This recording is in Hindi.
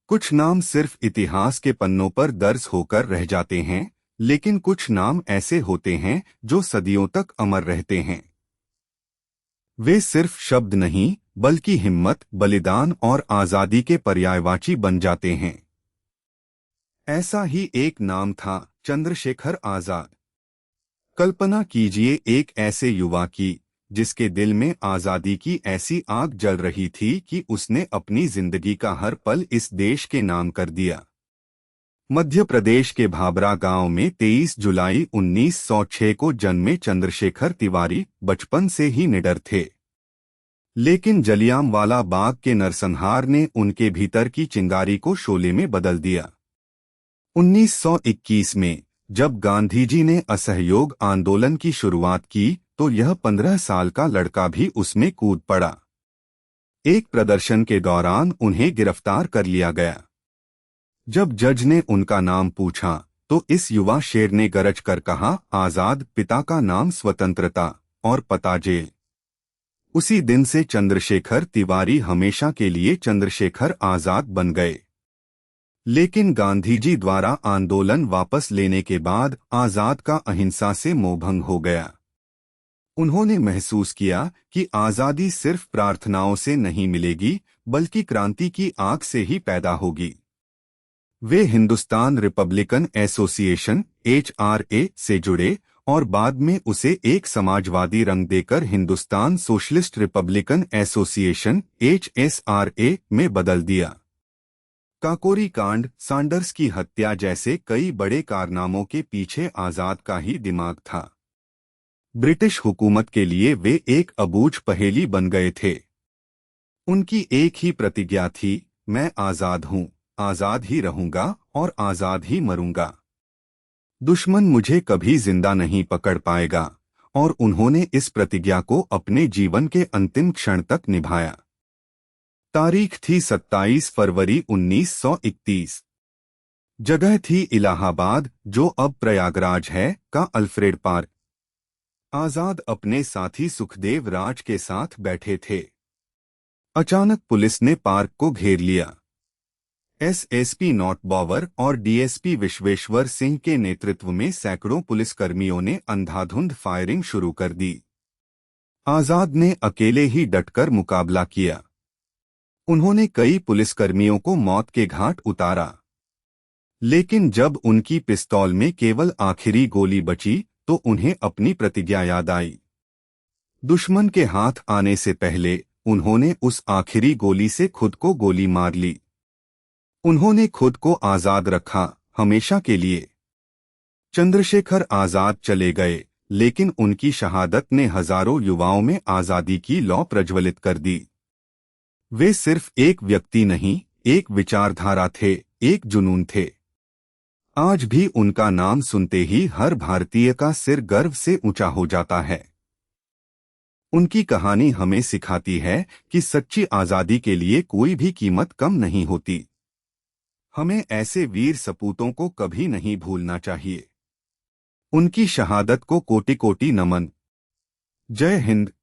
कुछ नाम सिर्फ इतिहास के पन्नों पर दर्ज होकर रह जाते हैं, लेकिन कुछ नाम ऐसे होते हैं जो सदियों तक अमर रहते हैं। वे सिर्फ शब्द नहीं, बल्कि हिम्मत, बलिदान और आजादी के पर्यायवाची बन जाते हैं। ऐसा ही एक नाम था चंद्रशेखर आजाद। कल्पना कीजिए एक ऐसे युवा की जिसके दिल में आजादी की ऐसी आग जल रही थी कि उसने अपनी जिंदगी का हर पल इस देश के नाम कर दिया। मध्य प्रदेश के भाबरा गांव में 23 जुलाई 1906 को जन्मे चंद्रशेखर तिवारी बचपन से ही निडर थे। लेकिन जलियांवाला बाग के नरसंहार ने उनके भीतर की चिंगारी को शोले में बदल दिया। 1921 में जब गांधी जी ने असहयोग आंदोलन की शुरुआत की तो यह 15 साल का लड़का भी उसमें कूद पड़ा। एक प्रदर्शन के दौरान उन्हें गिरफ्तार कर लिया गया। जब जज ने उनका नाम पूछा तो इस युवा शेर ने गरज कर कहा, आजाद, पिता का नाम स्वतंत्रता और पता जेल। उसी दिन से चंद्रशेखर तिवारी हमेशा के लिए चंद्रशेखर आजाद बन गए। लेकिन गांधी जी द्वारा आंदोलन वापस लेने के बाद आजाद का अहिंसा से मोहभंग हो गया। उन्होंने महसूस किया कि आजादी सिर्फ प्रार्थनाओं से नहीं मिलेगी, बल्कि क्रांति की आग से ही पैदा होगी। वे हिंदुस्तान रिपब्लिकन एसोसिएशन (HRA) से जुड़े और बाद में उसे एक समाजवादी रंग देकर Hindustan socialist Republican association (HSRA) में बदल दिया। काकोरी कांड, सैंडर्स की हत्या जैसे कई बड़े कारनामों के पीछे आजाद का ही दिमाग था। ब्रिटिश हुकूमत के लिए वे एक अबूझ पहेली बन गए थे। उनकी एक ही प्रतिज्ञा थी, मैं आजाद हूँ, आजाद ही रहूंगा और आजाद ही मरूंगा। दुश्मन मुझे कभी जिंदा नहीं पकड़ पाएगा, और उन्होंने इस प्रतिज्ञा को अपने जीवन के अंतिम क्षण तक निभाया। तारीख थी 27 फरवरी 1931। जगह थी इलाहाबाद, जो अब प्रयागराज है, का अल्फ्रेड पार्क। आजाद अपने साथी सुखदेव राज के साथ बैठे थे। अचानक पुलिस ने पार्क को घेर लिया। एसएसपी नॉट बॉवर और डीएसपी विश्वेश्वर सिंह के नेतृत्व में सैकड़ों पुलिसकर्मियों ने अंधाधुंध फायरिंग शुरू कर दी। आजाद ने अकेले ही डटकर मुकाबला किया। उन्होंने कई पुलिसकर्मियों को मौत के घाट उतारा। लेकिन जब उनकी पिस्तौल में केवल आखिरी गोली बची तो उन्हें अपनी प्रतिज्ञा याद आई। दुश्मन के हाथ आने से पहले उन्होंने उस आखिरी गोली से खुद को गोली मार ली। उन्होंने खुद को आजाद रखा, हमेशा के लिए। चंद्रशेखर आजाद चले गए, लेकिन उनकी शहादत ने हजारों युवाओं में आजादी की लौ प्रज्वलित कर दी। वे सिर्फ एक व्यक्ति नहीं, एक विचारधारा थे, एक जुनून थे। आज भी उनका नाम सुनते ही हर भारतीय का सिर गर्व से ऊंचा हो जाता है। उनकी कहानी हमें सिखाती है कि सच्ची आजादी के लिए कोई भी कीमत कम नहीं होती। हमें ऐसे वीर सपूतों को कभी नहीं भूलना चाहिए। उनकी शहादत को कोटि कोटि नमन। जय हिंद।